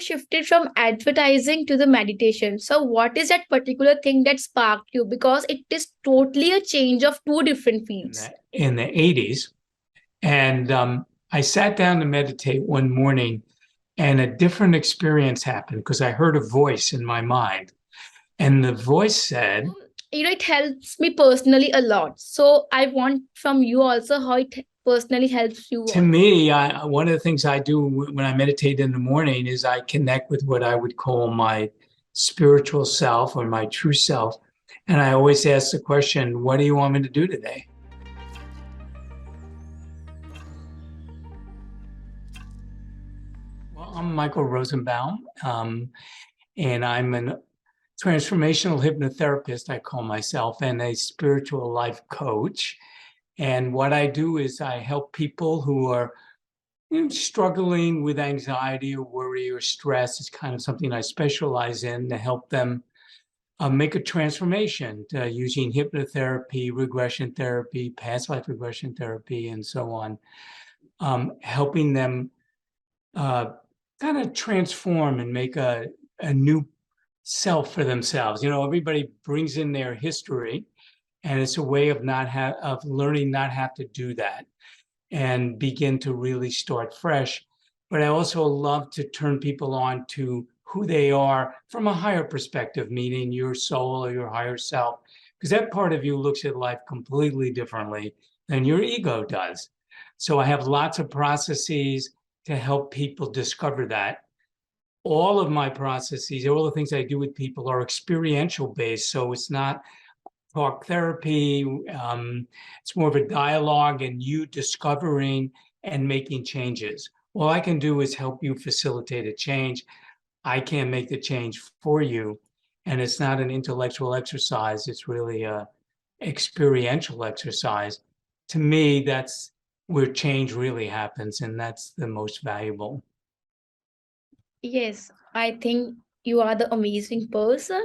shifted from advertising to the meditation. So, what is that particular thing that sparked you? Because it is totally a change of two different in fields. the 80s. And I sat down to meditate one morning, and a different experience happened because I heard a voice in my mind. And the voice said, It helps me personally a lot. So, I want from you also how it personally helps you to also. me, one of the things I do when I meditate in the morning is I connect with what I would call my spiritual self or my true self. And I always ask the question, what do you want me to do today? Well, I'm Michael Rosenbaum, and I'm a transformational hypnotherapist, I call myself, and a spiritual life coach. And what I do is I help people who are struggling with anxiety or worry or stress. It's kind of something I specialize in to help them make a transformation using hypnotherapy, regression therapy, past life regression therapy, and so on, helping them uh, kind of transform and make a new self for themselves. Everybody brings in their history, and it's a way of of learning not have to do that and begin to really start fresh. But I also love to turn people on to who they are from a higher perspective, meaning your soul or your higher self, because that part of you looks at life completely differently than your ego does. So I have lots of processes to help people discover that. All of my processes, all the things I do with people are experiential based. So it's not talk therapy. It's more of a dialogue and you discovering and making changes. All I can do is help you facilitate a change. I can't make the change for you. And it's not an intellectual exercise. It's really a experiential exercise. To me, that's where change really happens. And that's the most valuable. Yes, I think you are the amazing person,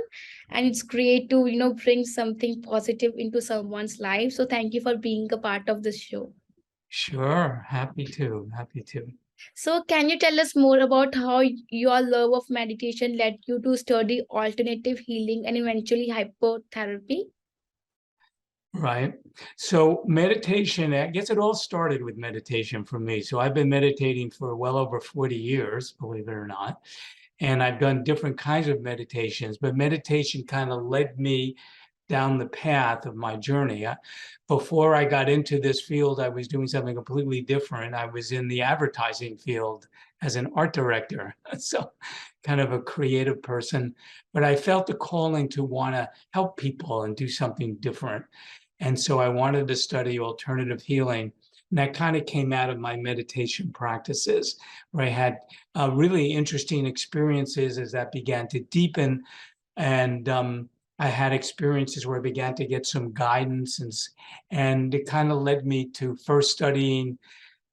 and it's great to, bring something positive into someone's life. So, thank you for being a part of this show. Sure. Happy to. Happy to. So, can you tell us more about how your love of meditation led you to study alternative healing and eventually hypnotherapy? Right. So meditation, I guess it all started with meditation for me. So I've been meditating for well over 40 years, believe it or not. And I've done different kinds of meditations, but meditation kind of led me down the path of my journey. Before I got into this field, I was doing something completely different. I was in the advertising field as an art director. So kind of a creative person, but I felt the calling to want to help people and do something different. And so I wanted to study alternative healing. And that kind of came out of my meditation practices, where I had really interesting experiences as that began to deepen. And I had experiences where I began to get some guidance, and it kind of led me to first studying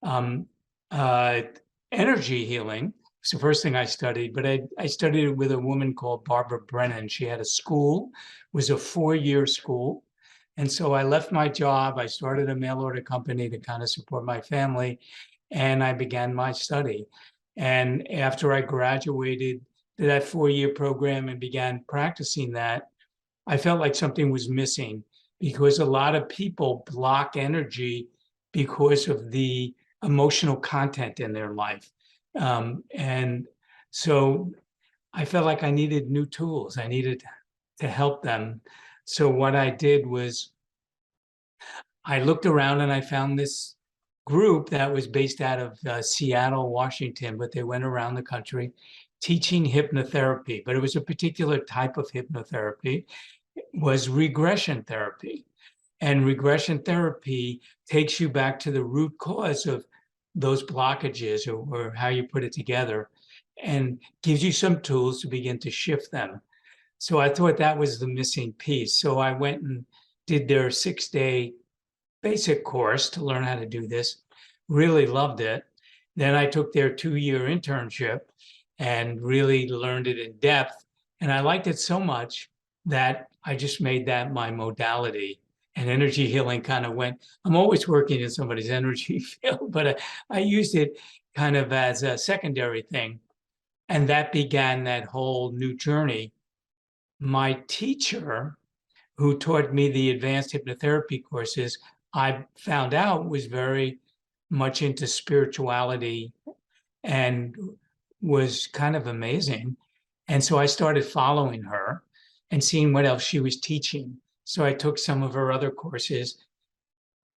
um, uh, energy healing. It's the first thing I studied, but I studied it with a woman called Barbara Brennan. She had a school, it was a 4-year school. And so I left my job. I started a mail order company to kind of support my family, and I began my study. And after I graduated to that 4-year program and began practicing that, I felt like something was missing because a lot of people block energy because of the emotional content in their life. And so I felt like I needed new tools. I needed to help them. So what I did was I looked around and I found this group that was based out of Seattle, Washington, but they went around the country teaching hypnotherapy. But it was a particular type of hypnotherapy, it was regression therapy. And regression therapy takes you back to the root cause of those blockages or how you put it together and gives you some tools to begin to shift them. So I thought that was the missing piece. So I went and did their 6-day basic course to learn how to do this, really loved it. Then I took their 2-year internship and really learned it in depth. And I liked it so much that I just made that my modality. And energy healing kind of went, I'm always working in somebody's energy field, but I used it kind of as a secondary thing. And that began that whole new journey. My teacher, who taught me the advanced hypnotherapy courses, I found out was very much into spirituality and was kind of amazing. And so I started following her and seeing what else she was teaching. So I took some of her other courses.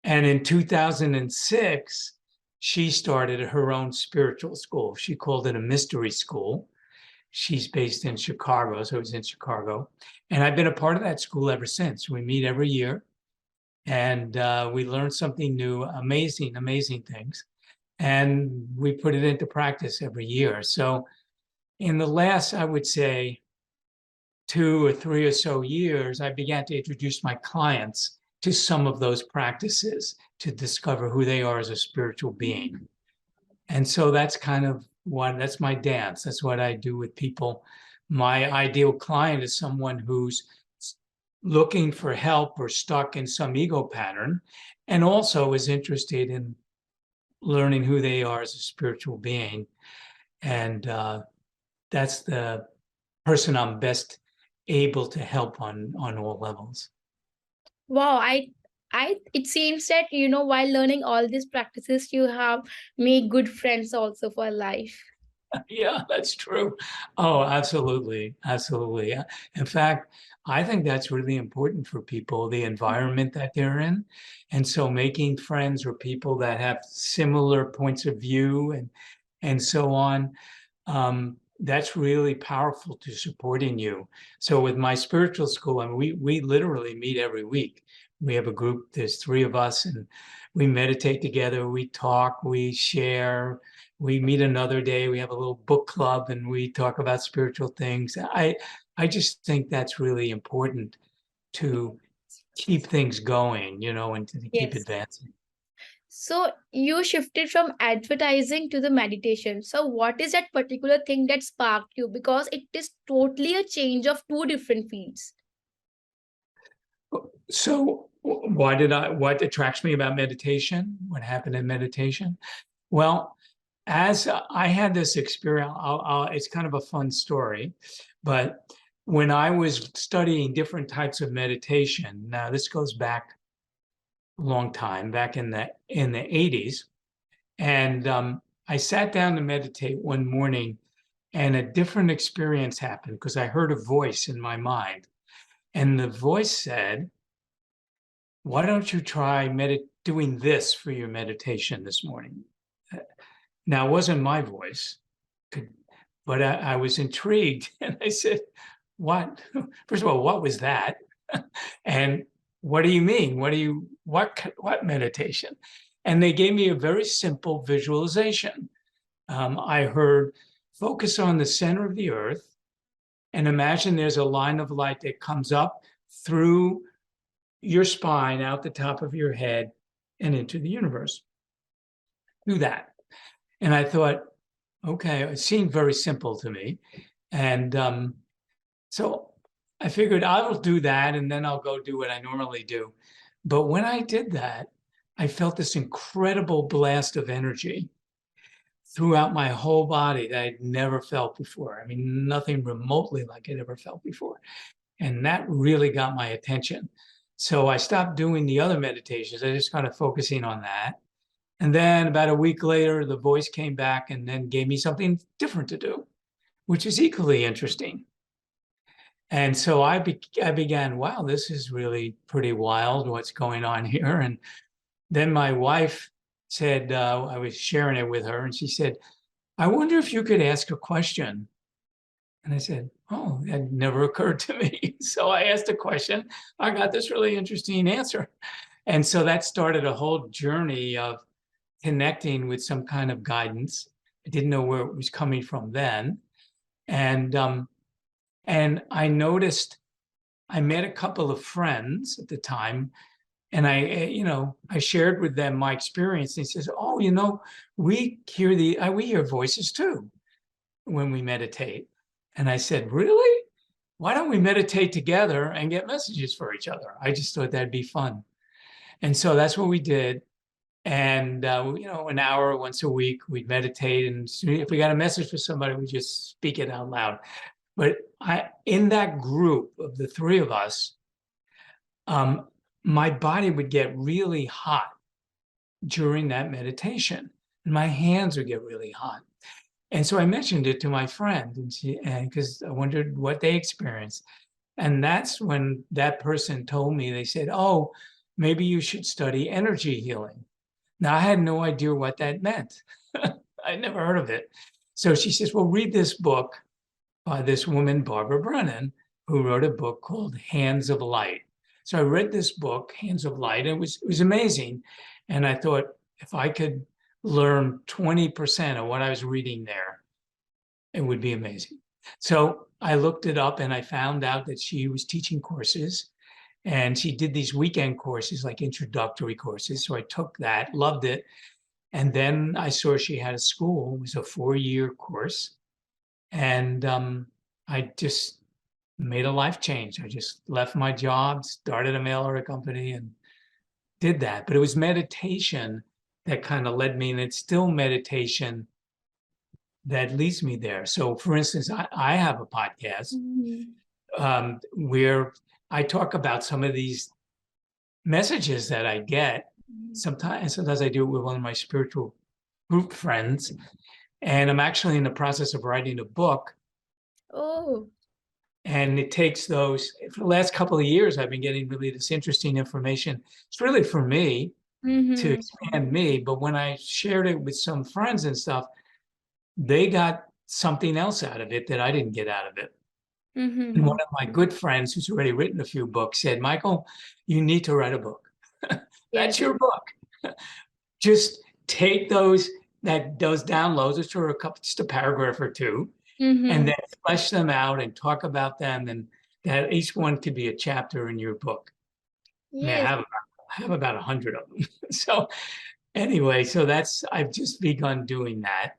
And in 2006, she started her own spiritual school. She called it a mystery school. She's based in Chicago, so it was in Chicago. And I've been a part of that school ever since. We meet every year and we learn something new, amazing, amazing things. And we put it into practice every year. So in the last, I would say, 2 or 3 or so years, I began to introduce my clients to some of those practices to discover who they are as a spiritual being. And so that's kind of that's my dance. That's what I do with people. My ideal client is someone who's looking for help or stuck in some ego pattern, and also is interested in learning who they are as a spiritual being. And that's the person I'm best able to help on all levels. Wow, it seems that, while learning all these practices, you have made good friends also for life. Yeah, that's true. Oh, absolutely. Absolutely. In fact, I think that's really important for people, the environment that they're in. And so making friends or people that have similar points of view and so on, that's really powerful to supporting you. So with my spiritual school, I mean, we literally meet every week. We have a group, there's 3 of us, and we meditate together, we talk, we share, we meet another day, we have a little book club and we talk about spiritual things. I just think that's really important to keep things going, and to keep Yes. advancing. So you shifted from advertising to the meditation. So what is that particular thing that sparked you? Because it is totally a change of two different fields. So what attracts me about meditation? What happened in meditation? Well, as I had this experience, it's kind of a fun story, but when I was studying different types of meditation, now this goes back a long time, back in the 80s, and I sat down to meditate one morning, and a different experience happened because I heard a voice in my mind, and the voice said, "Why don't you try doing this for your meditation this morning?" Now, it wasn't my voice, but I was intrigued, and I said, "What? First of all, what was that? And what do you mean? What meditation?" And they gave me a very simple visualization. I heard, "Focus on the center of the earth and imagine there's a line of light that comes up through your spine, out the top of your head, and into the universe. Do that." And I thought, okay, it seemed very simple to me. And so I figured I'll do that and then I'll go do what I normally do. But when I did that, I felt this incredible blast of energy throughout my whole body that I'd never felt before. I mean, nothing remotely like I'd ever felt before. And that really got my attention. So I stopped doing the other meditations. I just kind of focusing on that. And then about a week later, the voice came back and then gave me something different to do, which is equally interesting. And so I began, wow, this is really pretty wild what's going on here. And then my wife said, I was sharing it with her, and she said, "I wonder if you could ask a question." And I said, "Oh, that never occurred to me." So I asked a question. I got this really interesting answer. And so that started a whole journey of connecting with some kind of guidance. I didn't know where it was coming from then. And I noticed I met a couple of friends at the time, and I shared with them my experience. And he says, "Oh, we hear voices too when we meditate." And I said, "Really? Why don't we meditate together and get messages for each other?" I just thought that'd be fun. And so that's what we did. And, an hour once a week, we'd meditate. And if we got a message for somebody, we just speak it out loud. But in that group of the three of us, my body would get really hot during that meditation, and my hands would get really hot. And so I mentioned it to my friend, and because I wondered what they experienced. And that's when that person told me, they said, "Oh, maybe you should study energy healing." Now, I had no idea what that meant. I'd never heard of it. So she says, "Well, read this book by this woman, Barbara Brennan, who wrote a book called Hands of Light." So I read this book, Hands of Light, and it was amazing. And I thought, if I could learn 20% of what I was reading there, it would be amazing. So I looked it up and I found out that she was teaching courses, and she did these weekend courses, like introductory courses. So I took that, loved it. And then I saw she had a school. It was a 4-year course. And I just made a life change. I just left my job, started a mail order company, and did that. But it was meditation that kind of led me, and it's still meditation that leads me there. So, for instance, I have a podcast where I talk about some of these messages that I get. Sometimes I do it with one of my spiritual group friends, and I'm actually in the process of writing a book. Oh. And it takes those, for the last couple of years, I've been getting really this interesting information. It's really for me to expand me. But when I shared it with some friends and stuff, they got something else out of it that I didn't get out of it. And one of my good friends who's already written a few books said, "Michael, you need to write a book." That's Yes. your book. Just take those downloads, which are just a paragraph or two, and then flesh them out and talk about them, and that each one could be a chapter in your book. I mean, Yes. I have about 100 of them. So anyway, I've just begun doing that,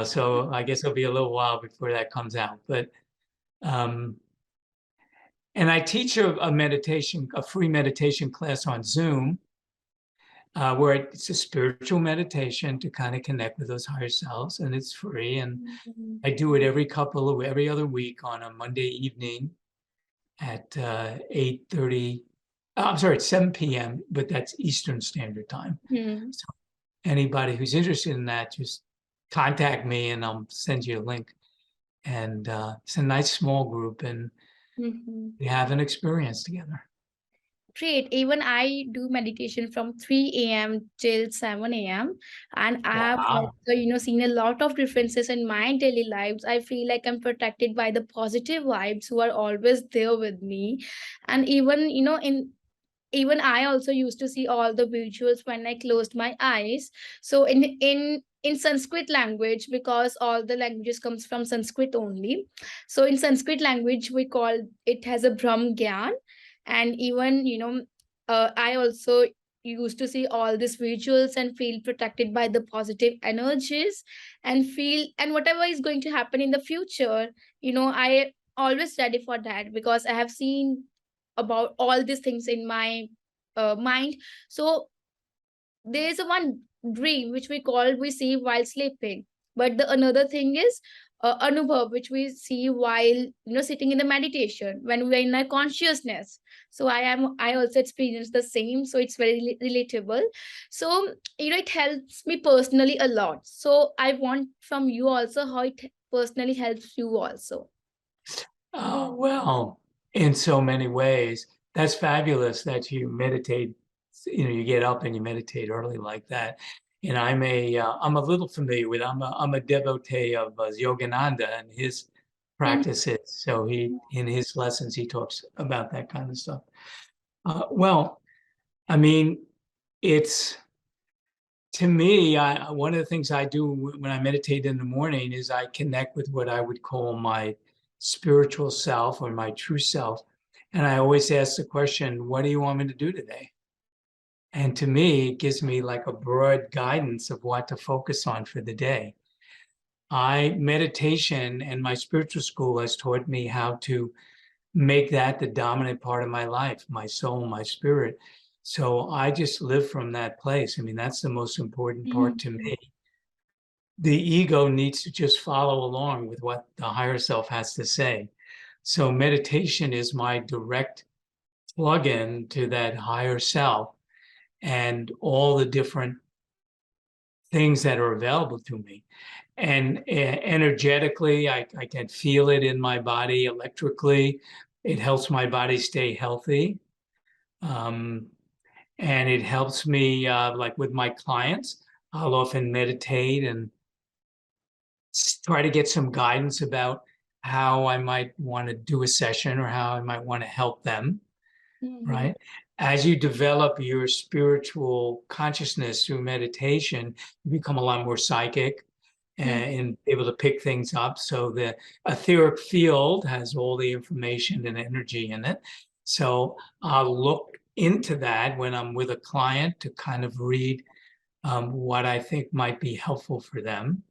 so I guess it'll be a little while before that comes out. But and I teach a free meditation class on Zoom, where it's a spiritual meditation to kind of connect with those higher selves, and it's free. And I do it every other week on a Monday evening at 8:30. I'm sorry, it's 7 p.m., but that's Eastern Standard Time. So anybody who's interested in that, just contact me and I'll send you a link. And it's a nice small group, and we have an experience together. Great. Even I do meditation from 3 a.m. till 7 a.m. And I have Wow. also, seen a lot of differences in my daily lives. I feel like I'm protected by the positive vibes who are always there with me. And even I also used to see all the visuals when I closed my eyes. So in Sanskrit language, because all the languages comes from Sanskrit only. So in Sanskrit language, we call it has a Brahm Gyan. And even, I also used to see all these visuals and feel protected by the positive energies and whatever is going to happen in the future, I always ready for that because I have seen about all these things in my mind. So there is a one dream which we see while sleeping, but the another thing is anubhav, which we see while sitting in the meditation when we are in our consciousness. So I also experience the same, so it's very relatable. So it helps me personally a lot. So I want from you also how it personally helps you also. Oh, well, in so many ways. That's fabulous that you meditate, you get up and you meditate early like that. And I'm a little familiar with, I'm a devotee of Yogananda and his Mhm. practices. So in his lessons, he talks about that kind of stuff. Well, I mean, it's, to me, one of the things I do when I meditate in the morning is I connect with what I would call my spiritual self or my true self. And I always ask the question, what do you want me to do today? And to me, it gives me like a broad guidance of what to focus on for the day. Meditation and my spiritual school has taught me how to make that the dominant part of my life, my soul, my spirit. So I just live from that place. I mean, that's the most important part to Mhm. me. The ego needs to just follow along with what the higher self has to say. So meditation is my direct plug-in to that higher self and all the different things that are available to me. And energetically, I can feel it in my body electrically. It helps my body stay healthy. Um, and it helps me, like with my clients, I'll often meditate and try to get some guidance about how I might want to do a session or how I might want to help them, Mhm. right? As you develop your spiritual consciousness through meditation, you become a lot more psychic Mhm. and able to pick things up. So the etheric field has all the information and energy in it. So I'll look into that when I'm with a client to kind of read what I think might be helpful for them.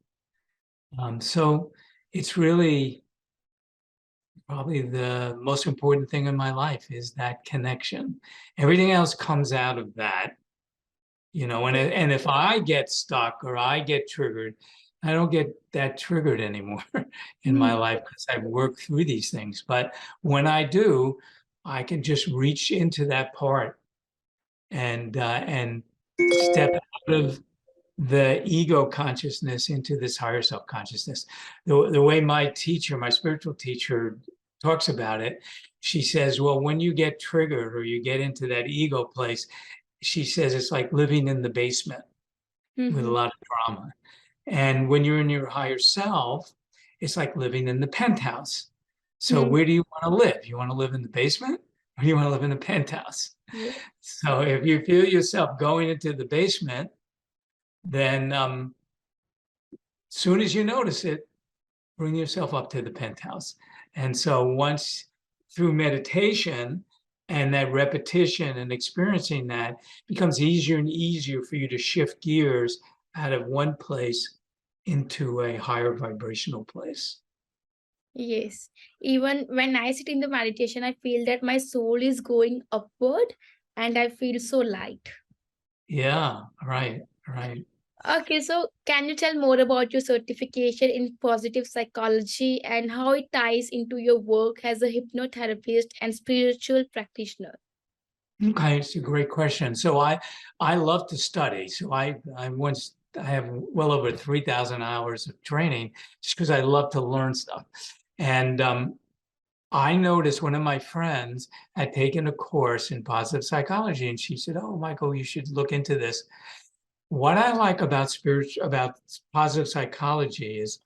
So it's really probably the most important thing in my life is that connection. Everything else comes out of that, and if I get stuck or I get triggered, I don't get that triggered anymore in my Mhm. life because I've worked through these things. But when I do, I can just reach into that part and step out of the ego consciousness into this higher self consciousness. The way my teacher, my spiritual teacher, talks about it, she says, well, when you get triggered or you get into that ego place, she says it's like living in the basement with a Mhm. lot of drama. And when you're in your higher self, it's like living in the penthouse. So Mhm. where do you want to live? You want to live in the basement or do you want to live in a penthouse? Yeah. So if you feel yourself going into the basement, then soon as you notice it, bring yourself up to the penthouse. And so once through meditation and that repetition and experiencing that becomes easier and easier for you to shift gears out of one place into a higher vibrational place. Yes. Even when I sit in the meditation, I feel that my soul is going upward and I feel so light. Yeah, right, right. Okay, so can you tell more about your certification in positive psychology and how it ties into your work as a hypnotherapist and spiritual practitioner? Okay, it's a great question. So I love to study. So I have well over 3,000 hours of training just because I love to learn stuff. And I noticed one of my friends had taken a course in positive psychology, and she said, "Oh, Michael, you should look into this." What I like about positive psychology is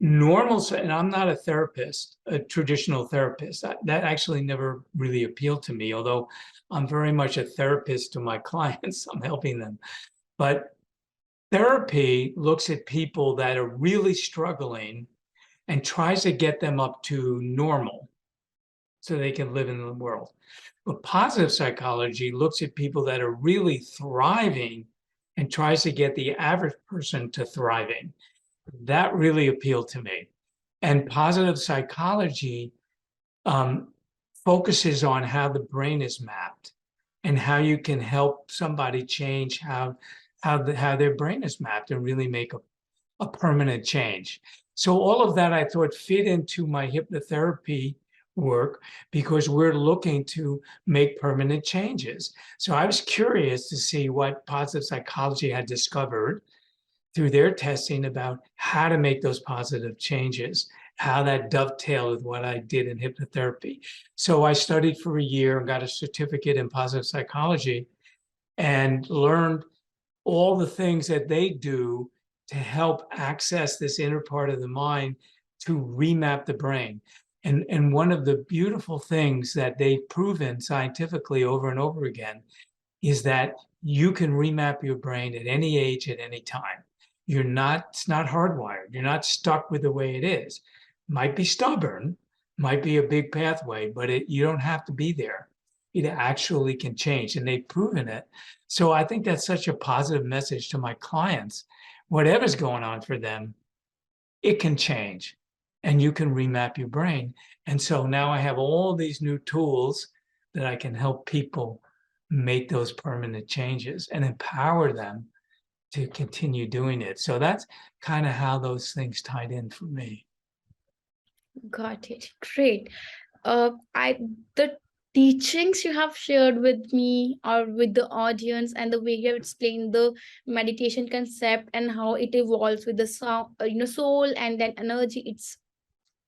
and I'm not a therapist, a traditional therapist. That actually never really appealed to me, although I'm very much a therapist to my clients. I'm helping them. But therapy looks at people that are really struggling and tries to get them up to normal so they can live in the world. But positive psychology looks at people that are really thriving and tries to get the average person to thriving. That really appealed to me. And positive psychology um, focuses on how the brain is mapped and how you can help somebody change how their brain is mapped and really make a permanent change. So all of that I thought fit into my hypnotherapy work because we're looking to make permanent changes. So I was curious to see what positive psychology had discovered through their testing about how to make those positive changes, how that dovetailed with what I did in hypnotherapy. So I studied for a year and got a certificate in positive psychology and learned all the things that they do to help access this inner part of the mind to remap the brain. And one of the beautiful things that they've proven scientifically over and over again is that you can remap your brain at any age, at any time. It's not hardwired. You're not stuck with the way it is. Might be stubborn, might be a big pathway, but you don't have to be there. It actually can change, and they've proven it. So I think that's such a positive message to my clients. Whatever's going on for them, it can change, and you can remap your brain. And so now I have all these new tools that I can help people make those permanent changes and empower them to continue doing it. So that's kind of how those things tied in for me. Got it. Great. I the teachings you have shared with me or with the audience, and the way you have explained the meditation concept and how it evolves with the soul, soul and then energy, it's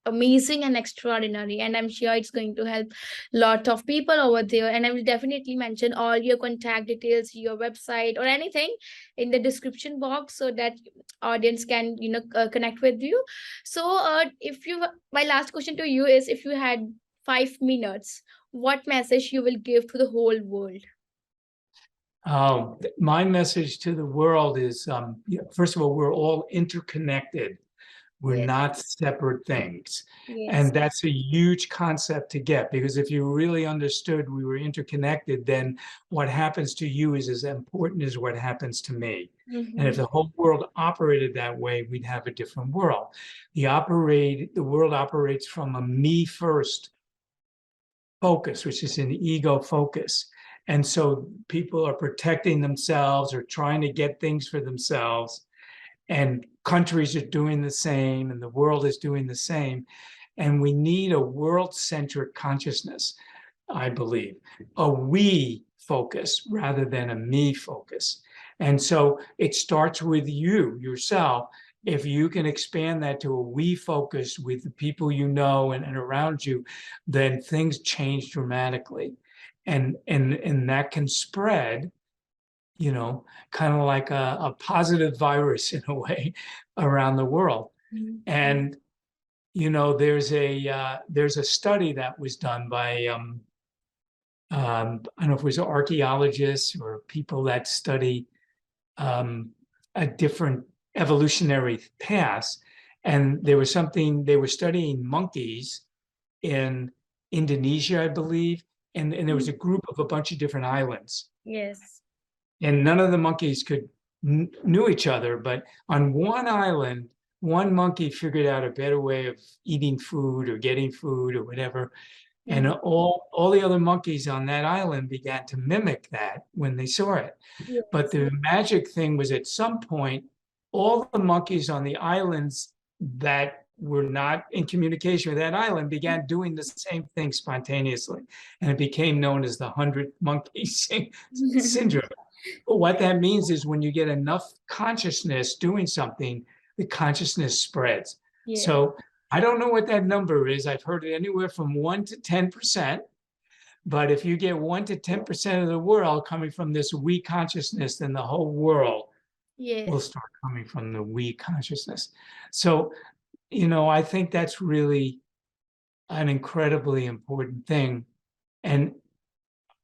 amazing and extraordinary, and I'm sure it's going to help lot of people over there. And I will definitely mention all your contact details, your website or anything in the description box, so that audience can connect with you. So if you my last question to you is, if you had 5 minutes, what message you will give to the whole world? My message to the world is, first of all, we're all interconnected. We're Yes. not separate things. Yes. And that's a huge concept to get, because if you really understood we were interconnected, then what happens to you is as important as what happens to me. And if Mm-hmm. the whole world operated that way, we'd have a different world. The world operates from a me first focus, which is an ego focus. And so people are protecting themselves or trying to get things for themselves, and countries are doing the same, and the world is doing the same. And we need a world-centric consciousness, I believe, a we focus rather than a me focus. And so it starts with you yourself. If you can expand that to a we focus with the people you know and around you, then things change dramatically. And that can spread, kind of like a positive virus in a way around the world. And there's a study that was done by I don't know if it was archaeologists or people that study a different evolutionary paths, and they were studying monkeys in Indonesia, I believe, and there was a group of a bunch of different islands, Yes. and none of the monkeys knew each other. But on one island, one monkey figured out a better way of eating food or getting food or whatever. And Mhm. all the other monkeys on that island began to mimic that when they saw it. But Yes. the magic thing was, at some point, all the monkeys on the islands that were not in communication with that island began doing the same thing spontaneously. And it became known as the 100 monkey syndrome. But what that means is, when you get enough consciousness doing something, the consciousness spreads. Yes. So I don't know what that number is. I've heard it anywhere from 1 to 10%. But if you get 1 to 10% of the world coming from this we consciousness, then the whole world will Yes. start coming from the we consciousness. So, I think that's really an incredibly important thing. And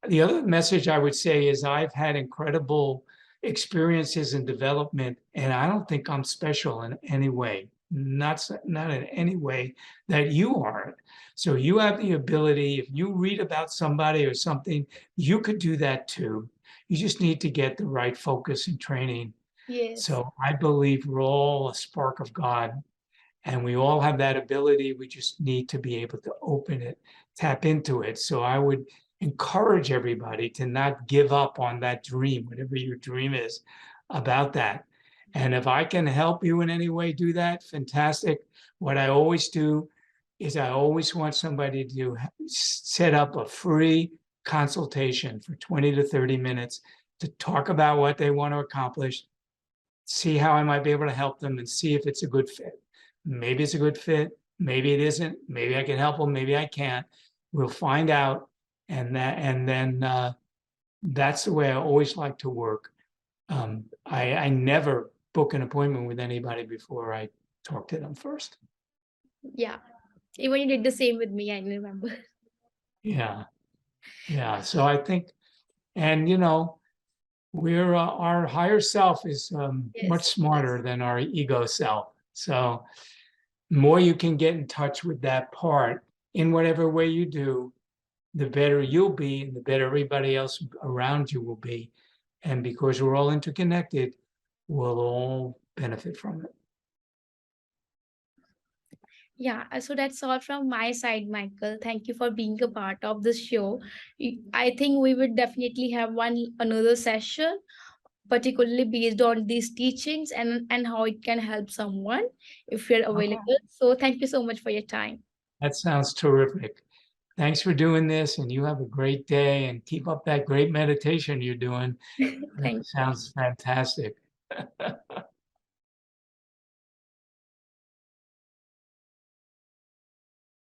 the other message I would say is, I've had incredible experiences in development, and I don't think I'm special in any way, not in any way that you aren't. So you have the ability, if you read about somebody or something, you could do that too. You just need to get the right focus and training. Yes. So I believe we're all a spark of God, and we all have that ability. We just need to be able to open it, tap into it. So I would encourage everybody to not give up on that dream, whatever your dream is, about that. And if I can help you in any way do that, fantastic. What I always do is, I always want somebody to set up a free consultation for 20 to 30 minutes to talk about what they want to accomplish, see how I might be able to help them, and see if it's a good fit. Maybe it's a good fit, maybe it isn't, maybe I can help them, maybe I can't. We'll find out. And then that's the way I always like to work. I never book an appointment with anybody before I talk to them first. Yeah. Even you did the same with me, I remember. Yeah, yeah. So I think, and we're our higher self is much Yes. smarter than our ego self. So the more you can get in touch with that part in whatever way you do, the better you'll be, and the better everybody else around you will be. And because we're all interconnected, we'll all benefit from it. Yeah, so that's all from my side, Michael. Thank you for being a part of this show. I think we would definitely have one another session, particularly based on these teachings and how it can help someone if you're Okay. available. So thank you so much for your time. That sounds terrific. Thanks for doing this, and you have a great day, and keep up that great meditation you're doing. That Thank you. sounds fantastic.